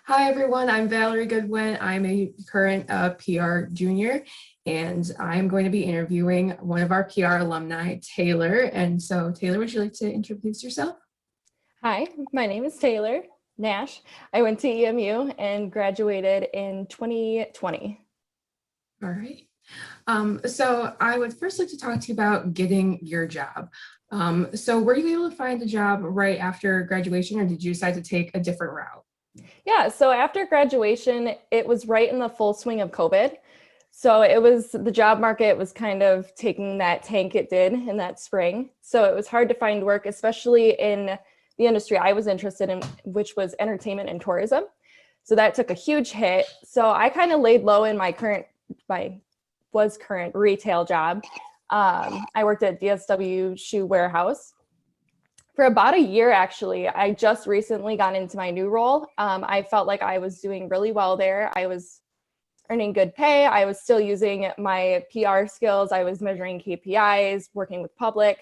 Hi, everyone. I'm Valerie Goodwin. I'm a current PR junior, and I'm going to be interviewing one of our PR alumni, Taylor. And so, Taylor, would you like to introduce yourself? Hi, my name is Taylor Nash. I went to EMU and graduated in 2020. All right. So, I would first like to talk to you about getting your job. So, were you able to find a job right after graduation, or did you decide to take a different route? Yeah, so after graduation, it was right in the full swing of COVID. So it was the job market was kind of taking that tank it did in that spring. So it was hard to find work, especially in the industry I was interested in, which was entertainment and tourism. So that took a huge hit. So I kind of laid low in my current retail job. I worked at DSW Shoe Warehouse for about a year. Actually, I just recently got into my new role. I felt like I was doing really well there. I was earning good pay. I was still using my PR skills. I was measuring KPIs, working with public.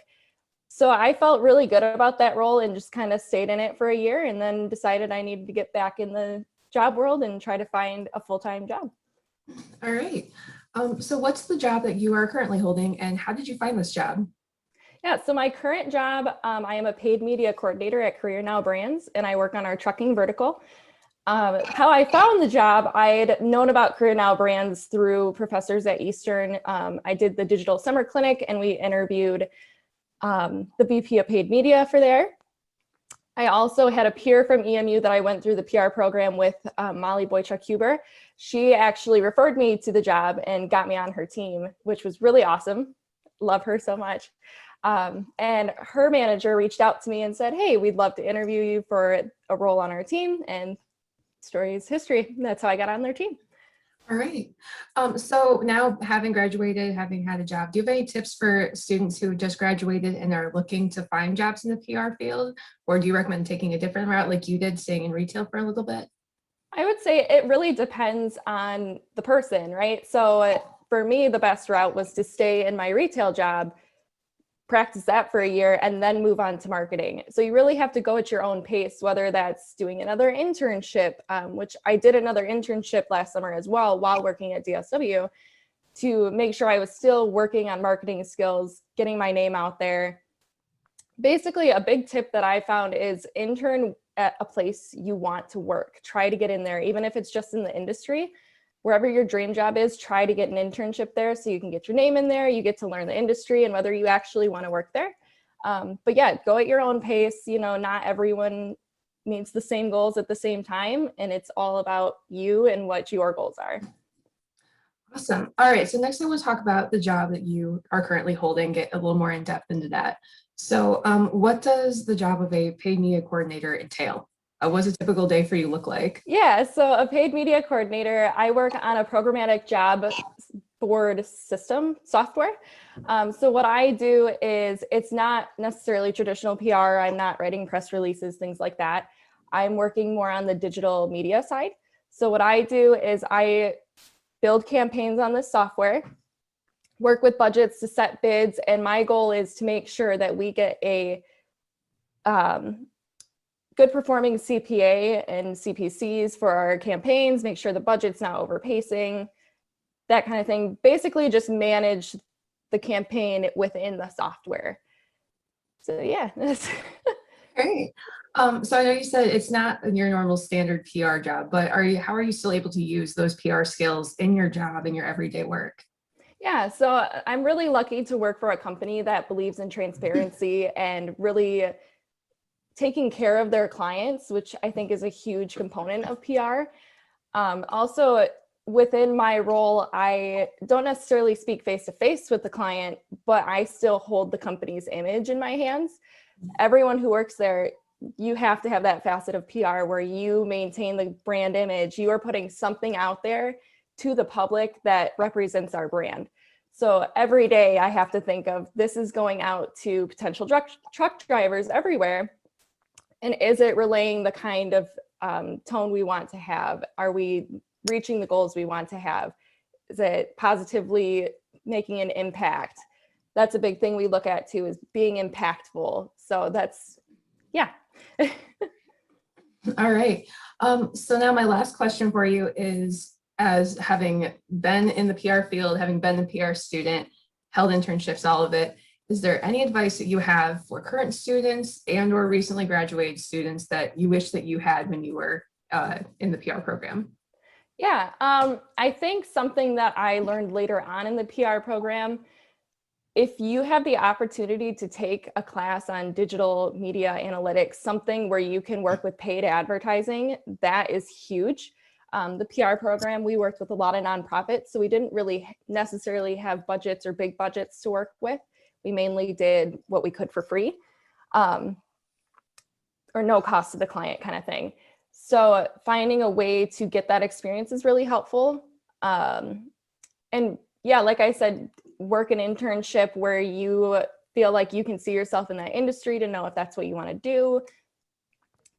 So I felt really good about that role and just kind of stayed in it for a year and then decided I needed to get back in the job world and try to find a full-time job. All right. So, what's the job that you are currently holding, and how did you find this job? Yeah, so my current job, I am a paid media coordinator at Career Now Brands, and I work on our trucking vertical. How I found the job, I'd known about Career Now Brands through professors at Eastern. I did the digital summer clinic, and we interviewed the VP of paid media for there. I also had a peer from EMU that I went through the PR program with, Molly Boychuk-Huber. She actually referred me to the job and got me on her team, which was really awesome. Love her so much. And her manager reached out to me and said, "Hey, we'd love to interview you for a role on our team." And story is history. That's how I got on their team. All right. So now having graduated, having had a job, do you have any tips for students who just graduated and are looking to find jobs in the PR field? Or do you recommend taking a different route like you did, staying in retail for a little bit? I would say it really depends on the person, right? So for me, the best route was to stay in my retail job, practice that for a year, and then move on to marketing. So you really have to go at your own pace, whether that's doing another internship, which I did another internship last summer as well while working at DSW to make sure I was still working on marketing skills, getting my name out there. Basically, a big tip that I found is intern at a place you want to work. Try to get in there, even if it's just in the industry. Wherever your dream job is, try to get an internship there so you can get your name in there, you get to learn the industry and whether you actually want to work there. But yeah, go at your own pace. You know, not everyone meets the same goals at the same time, and it's all about you and what your goals are. Awesome. All right. So next I want to talk about the job that you are currently holding, get a little more in depth into that. So what does the job of a paid media coordinator entail? What does a typical day for you look like? Yeah, so a paid media coordinator, I work on a programmatic job board system software. So what I do is it's not necessarily traditional PR. I'm not writing press releases, things like that. I'm working more on the digital media side. So what I do is I build campaigns on this software, work with budgets to set bids, and my goal is to make sure that we get a good performing CPA and CPCs for our campaigns, make sure the budget's not overpacing, that kind of thing. Basically just manage the campaign within the software. So yeah. Great. So I know you said it's not your normal standard PR job, but how are you still able to use those PR skills in your job in your everyday work? Yeah, so I'm really lucky to work for a company that believes in transparency and really taking care of their clients, which I think is a huge component of PR. Also, within my role, I don't necessarily speak face to face with the client, but I still hold the company's image in my hands. Everyone who works there, you have to have that facet of PR where you maintain the brand image. You are putting something out there to the public that represents our brand. So every day I have to think of this is going out to potential truck drivers everywhere. And is it relaying the kind of tone we want to have? Are we reaching the goals we want to have? Is it positively making an impact? That's a big thing we look at too, is being impactful. So that's, yeah. All right. So now my last question for you is, as having been in the PR field, having been a PR student, held internships, all of it, is there any advice that you have for current students and or recently graduated students that you wish that you had when you were in the PR program? Yeah, I think something that I learned later on in the PR program, if you have the opportunity to take a class on digital media analytics, something where you can work with paid advertising, that is huge. The PR program, we worked with a lot of nonprofits, so we didn't really necessarily have budgets or big budgets to work with. We mainly did what we could for free, um, or no cost to the client kind of thing. So finding a way to get that experience is really helpful. And yeah, like I said, work an internship where you feel like you can see yourself in that industry to know if that's what you want to do.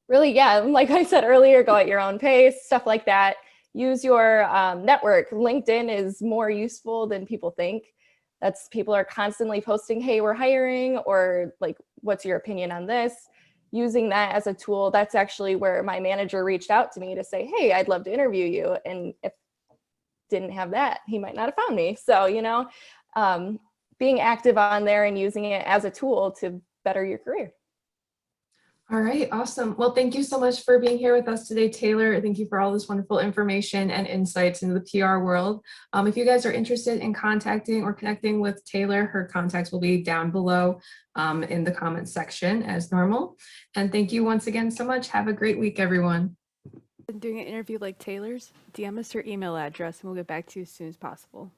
Really, yeah, like I said earlier, go at your own pace, stuff like that. Use your network. LinkedIn is more useful than people think. That's people are constantly posting, hey, we're hiring, or like, what's your opinion on this? Using that as a tool, that's actually where my manager reached out to me to say, hey, I'd love to interview you. And if didn't have that, he might not have found me. So, being active on there and using it as a tool to better your career. All right, awesome. Well, thank you so much for being here with us today, Taylor. Thank you for all this wonderful information and insights into the PR world. If you guys are interested in contacting or connecting with Taylor, her contacts will be down below in the comments section as normal. And thank you once again so much. Have a great week, everyone. Doing an interview like Taylor's, DM us your email address and we'll get back to you as soon as possible.